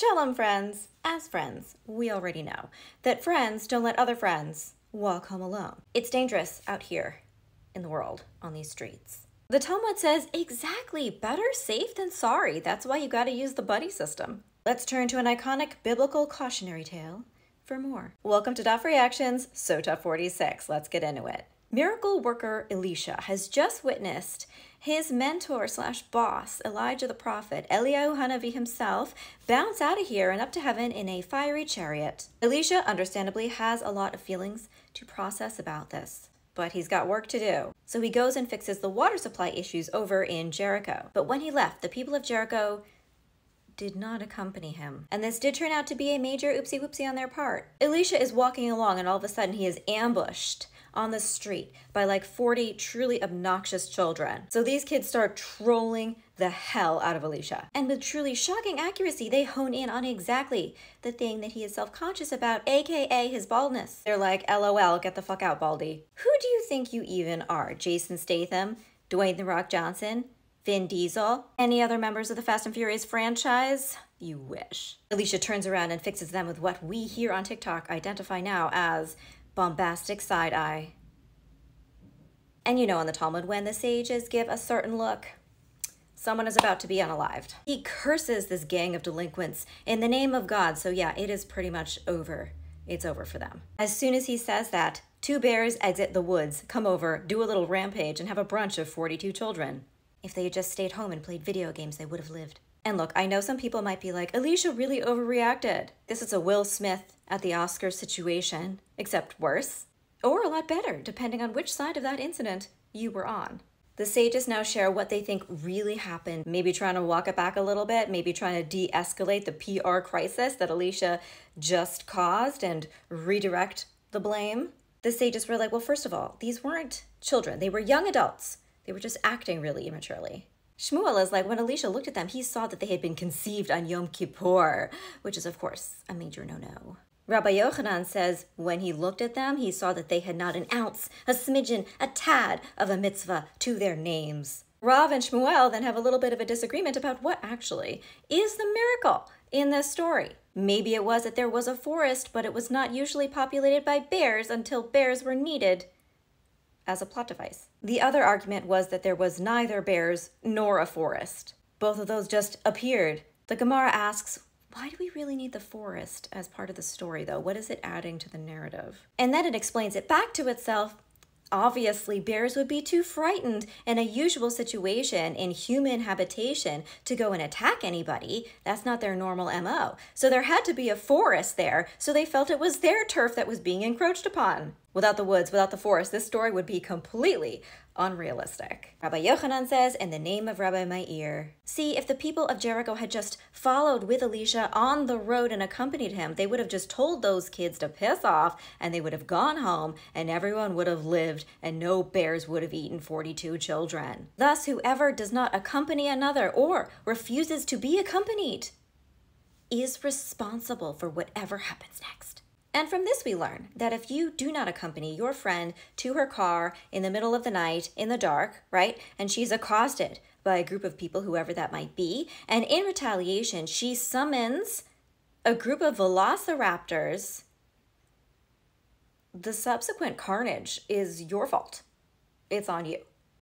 Shalom, friends. As friends, we already know that friends don't let other friends walk home alone. It's dangerous out here in the world on these streets. The Talmud says exactly, better safe than sorry. That's why you gotta use the buddy system. Let's turn to an iconic biblical cautionary tale for more. Welcome to Daf Reactions, Sotah 46. Let's get into it. Miracle worker Elisha has just witnessed his mentor slash boss, Elijah the prophet, Eliyahu Hanavi himself, bounce out of here and up to heaven in a fiery chariot. Elisha, understandably, has a lot of feelings to process about this, but he's got work to do. So he goes and fixes the water supply issues over in Jericho. But when he left, the people of Jericho did not accompany him. And this did turn out to be a major oopsie whoopsie on their part. Elisha is walking along and all of a sudden he is ambushed on the street by like 40 truly obnoxious children. So these kids start trolling the hell out of Elisha. And with truly shocking accuracy, they hone in on exactly the thing that he is self-conscious about, aka his baldness. They're like, LOL, get the fuck out, Baldy. Who do you think you even are? Jason Statham? Dwayne "The Rock" Johnson? Vin Diesel? Any other members of the Fast and Furious franchise? You wish. Elisha turns around and fixes them with what we here on TikTok identify now as bombastic side eye. And you know in the Talmud, when the sages give a certain look, someone is about to be unalived. He curses this gang of delinquents in the name of God. So yeah, it is pretty much over. It's over for them. As soon as he says that, 2 bears exit the woods, come over, do a little rampage, and have a brunch of 42 children. If they had just stayed home and played video games, they would have lived. And look, I know some people might be like, Elisha really overreacted. This is a Will Smith at the Oscars situation, except worse, or a lot better, depending on which side of that incident you were on. The sages now share what they think really happened, maybe trying to walk it back a little bit, maybe trying to de-escalate the PR crisis that Elisha just caused and redirect the blame. The sages were like, well, first of all, these weren't children. They were young adults. They were just acting really immaturely. Shmuel is like, when Elisha looked at them, he saw that they had been conceived on Yom Kippur, which is, of course, a major no-no. Rabbi Yochanan says, when he looked at them, he saw that they had not an ounce, a smidgen, a tad of a mitzvah to their names. Rav and Shmuel then have a little bit of a disagreement about what actually is the miracle in this story. Maybe it was that there was a forest, but it was not usually populated by bears until bears were needed as a plot device. The other argument was that there was neither bears nor a forest. Both of those just appeared. The Gemara asks, why do we really need the forest as part of the story, though? What is it adding to the narrative? And then it explains it back to itself. Obviously, bears would be too frightened in a usual situation in human habitation to go and attack anybody. That's not their normal MO. So there had to be a forest there, so they felt it was their turf that was being encroached upon. Without the woods, without the forest, this story would be completely unrealistic. Rabbi Yochanan says, in the name of Rabbi Meir, see, if the people of Jericho had just followed with Elisha on the road and accompanied him, they would have just told those kids to piss off and they would have gone home and everyone would have lived and no bears would have eaten 42 children. Thus, whoever does not accompany another or refuses to be accompanied is responsible for whatever happens next. And from this we learn that if you do not accompany your friend to her car in the middle of the night, in the dark, right, and she's accosted by a group of people, whoever that might be, and in retaliation she summons a group of velociraptors, the subsequent carnage is your fault. It's on you.